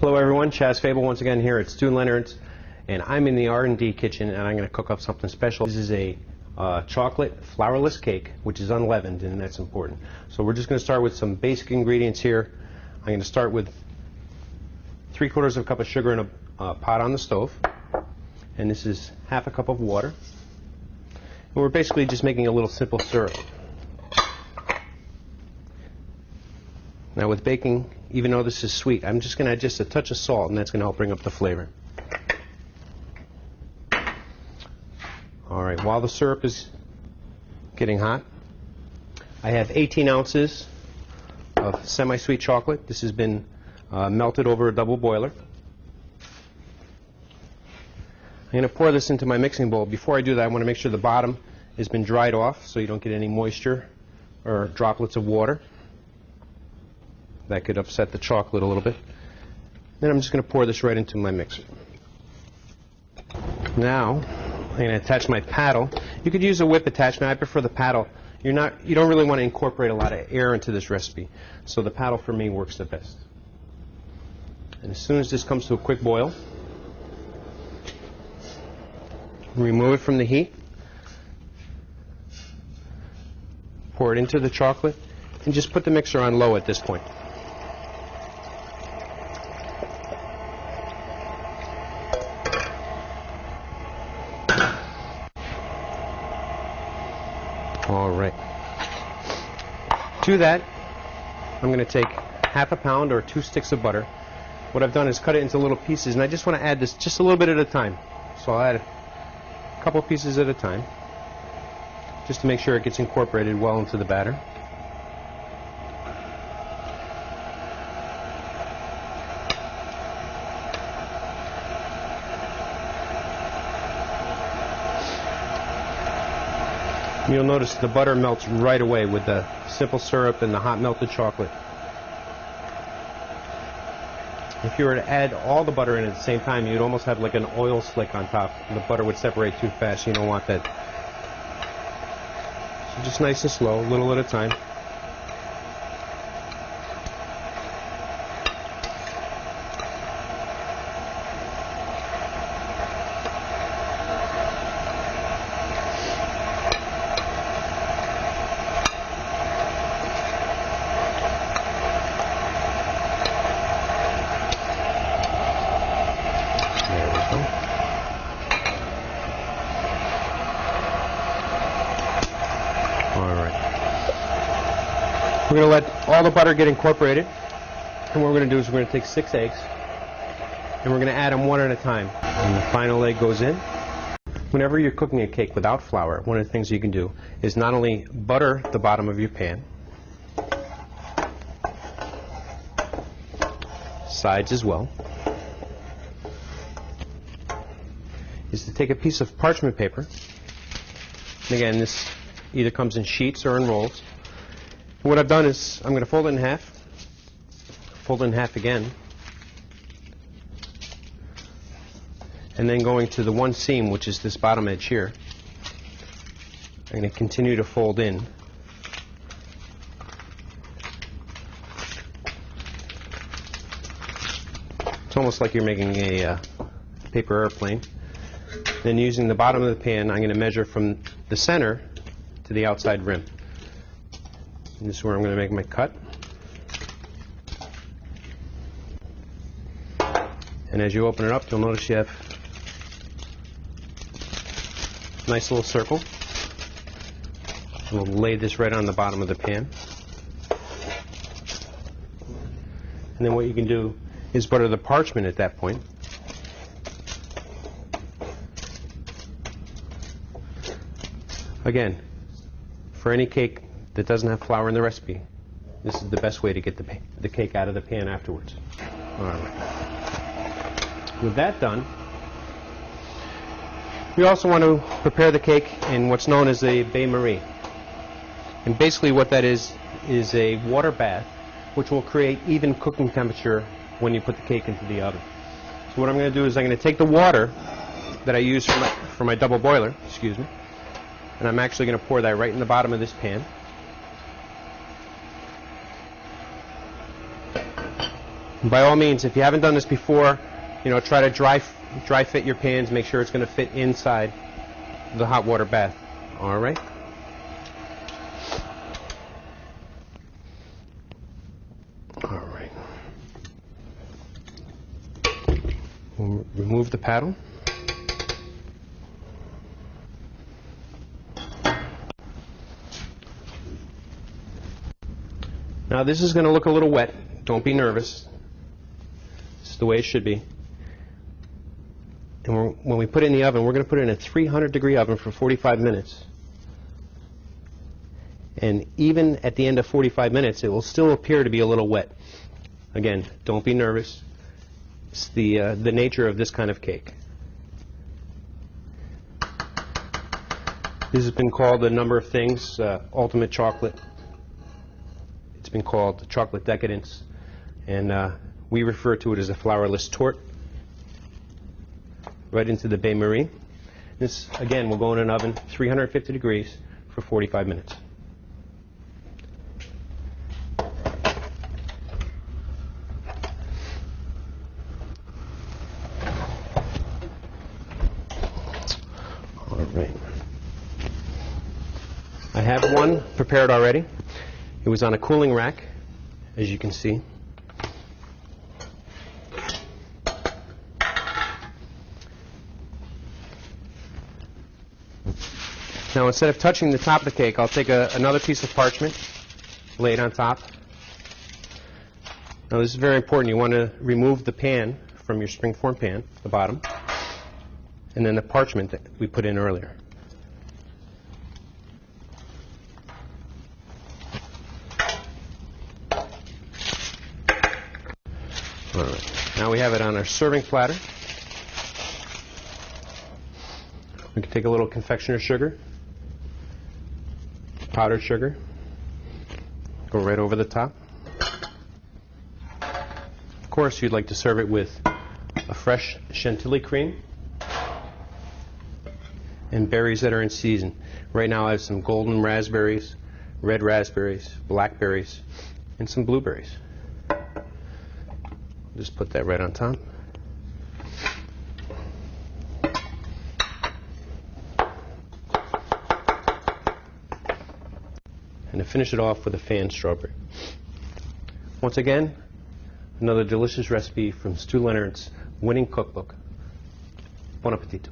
Hello everyone, Chaz Fable once again here at Leonard's, and I'm in the R&D kitchen and I'm going to cook up something special. This is a chocolate flourless cake, which is unleavened, and that's important. So we're just going to start with some basic ingredients here. I'm going to start with 3/4 of a cup of sugar in a pot on the stove, and this is half a cup of water. And we're basically just making a little simple syrup. Now with baking, even though this is sweet, I'm just going to add just a touch of salt, and that's going to help bring up the flavor. All right, while the syrup is getting hot, I have 18 ounces of semi-sweet chocolate. This has been melted over a double boiler. I'm going to pour this into my mixing bowl. Before I do that, I want to make sure the bottom has been dried off so you don't get any moisture or droplets of water. That could upset the chocolate a little bit. Then I'm just going to pour this right into my mixer. Now I'm going to attach my paddle. You could use a whip attachment. I prefer the paddle. You don't really want to incorporate a lot of air into this recipe, so the paddle for me works the best. And as soon as this comes to a quick boil, remove it from the heat, pour it into the chocolate, and just put the mixer on low at this point. All right. To that, I'm going to take half a pound or 2 sticks of butter. What I've done is cut it into little pieces, and I just want to add this just a little bit at a time. So I'll add a couple pieces at a time, just to make sure it gets incorporated well into the batter. You'll notice the butter melts right away with the simple syrup and the hot melted chocolate. If you were to add all the butter in at the same time, you'd almost have like an oil slick on top, and the butter would separate too fast. You don't want that. So just nice and slow, a little at a time. We're going to let all the butter get incorporated, and what we're going to do is we're going to take 6 eggs, and we're going to add them one at a time. And the final egg goes in. Whenever you're cooking a cake without flour, one of the things you can do is not only butter the bottom of your pan, sides as well, is to take a piece of parchment paper. And again, this either comes in sheets or in rolls. What I've done is I'm going to fold it in half, fold it in half again, and then going to the one seam, which is this bottom edge here, I'm going to continue to fold in. It's almost like you're making a paper airplane. Then using the bottom of the pan, I'm going to measure from the center to the outside rim. And this is where I'm going to make my cut. And as you open it up, you'll notice you have a nice little circle. We'll lay this right on the bottom of the pan. And then what you can do is butter the parchment at that point. Again, for any cake that doesn't have flour in the recipe, this is the best way to get the cake out of the pan afterwards. All right. With that done, we also want to prepare the cake in what's known as a bain-marie. And basically what that is a water bath which will create even cooking temperature when you put the cake into the oven. So what I'm going to do is I'm going to take the water that I use for my double boiler, and I'm actually going to pour that right in the bottom of this pan. By all means, if you haven't done this before, try to dry fit your pans. Make sure it's going to fit inside the hot water bath. All right. All right. We'll remove the paddle. Now this is going to look a little wet. Don't be nervous. This is the way it should be. And when we put it in the oven, we're going to put it in a 300-degree oven for 45 minutes. And even at the end of 45 minutes, it will still appear to be a little wet. Again, don't be nervous. It's the nature of this kind of cake. This has been called a number of things. Ultimate chocolate. It's been called chocolate decadence. And we refer to it as a flourless torte. Right into the bain-marie. This, again, will go in an oven, 350 degrees, for 45 minutes. All right. I have one prepared already. It was on a cooling rack, as you can see. Now, instead of touching the top of the cake, I'll take another piece of parchment, lay it on top. Now, this is very important. You want to remove the pan from your springform pan, the bottom, and then the parchment that we put in earlier. All right. Now we have it on our serving platter. We can take a little confectioner's sugar, powdered sugar, go right over the top. Of course, you'd like to serve it with a fresh chantilly cream and berries that are in season. Right now I have some golden raspberries, red raspberries, blackberries, and some blueberries. Just put that right on top. And to finish it off with a fanned strawberry. Once again, another delicious recipe from Stu Leonard's winning cookbook. Buon appetito.